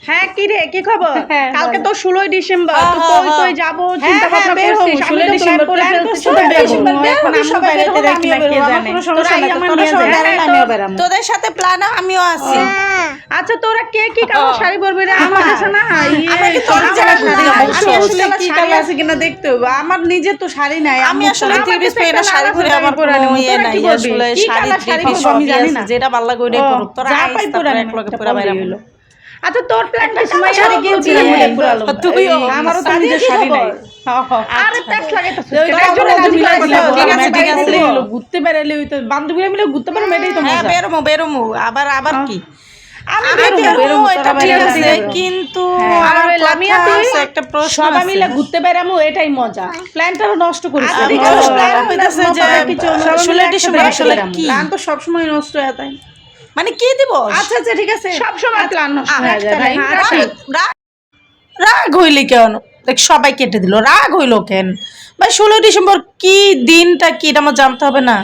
হ্যাঁ কি রে কি খবর? হ্যাঁ, কালকে বলো। তো 16 ডিসেম্বর। হ্যাঁ, তো হ্যাঁ, কই কই যাব চিন্তা হ্যাঁ, ভাবনা বের হবো, করছিস? আমি 16 তো ডিসেম্বর করে plan ফেলছি। করছি, 16 বের হবো। ডিসেম্বর বের এখন হবি, আমিও সবাই বাইরে বের হবে, দেখি আমিও না, বের কে হবো, জানে। আমার কোনো সমস্যা তোরাই নাই। তো আমার তোরা নিয়ে সবাই বেড়ালে হ্যাঁ, আমিও বেড়াবো। তোদের সাথে প্ল্যান আমিও আছি। আচ্ছা তোরা কে কি কালার শাড়ি পরবি রে? আমার কাছে না আমার কিন্তু আমার অনেক জায়গায় শাড়ি ঘুরতে নাই। যাবো। আমি আসলে আসলে কি কালার আছে কিনা দেখতে হবে। আমার নিজের তো শাড়ি নাই। আমি আম্মুর আসলে শাড়ি। আমার 3 পিস কাছে পরে একটা শাড়ি লাল পরে আছে, আমার তাই পরে কোনো নেবো। ইয়ে তোরা নাই কি পরবি? আসলে কি শাড়ি কালার 3 শাড়ি পিস পরবো আমি সবই জানি আছে, না। যেটা ভালো লাগে ওটাই ও, পরব। তোরা যা আইস পাই তারপরে পরে এক লগে একটা পুরা বাইরে পরলেই হলো। আচ্ছা তোর প্ল্যানটা সময় শাড়ি গিয়েছিলাম পুরালো। তুইও আমারও তো সাদিয়া নিজের কি শাড়ি নাই। খবর? আরে প্যাক লাগাইতেছিস ওই কেন? তো একজনের আমরা রাজি মিলাই করাইতে দিলাম। হবে। ঠিক আছে, আমার ঠিক বাইরে আছে। হইলে হলো। ঘুরতে বেড়ালে হইতো, বান্ধবীরা মিলে ঘুরতে পারো, এটাই তো হ্যাঁ মজা। বেরোমো বেরোমো আবার কি আমি আমি বেরোবো, বেরোমো তোরা এটা ঠিক বাইরে আছে, বেরোবো। কিন্তু হ্যাঁ। আমার আর লামিয়া কথা তুই? আছে, একটা প্রশ্ন সবাই আছে। মিলে ঘুরতে বেড়াবো, এটাই মজা। প্ল্যানটা নষ্ট করিস না। ঠিক আমার আছে, plan plan হইতাছে যে কিছু না, 16 সবাই মিলে একসাথে ডিসেম্বর আসলে বেড়াবো। কি? প্ল্যান তো সবসময় নষ্ট হয়ে যায়। মানে কি দিবস? আচ্ছা আচ্ছা ঠিক আছে, সব সময় প্ল্যান নষ্ট আচ্ছা, হয়ে যায় ভাই। হ্যাঁ, আচ্ছা রাগ রাগ হইলে কেন? দেখ সবাই কেটে দিল, রাগ হইলো কেন? ভাই 16 ডিসেম্বর কি দিনটা কি এটা আমার জানতে হবে না?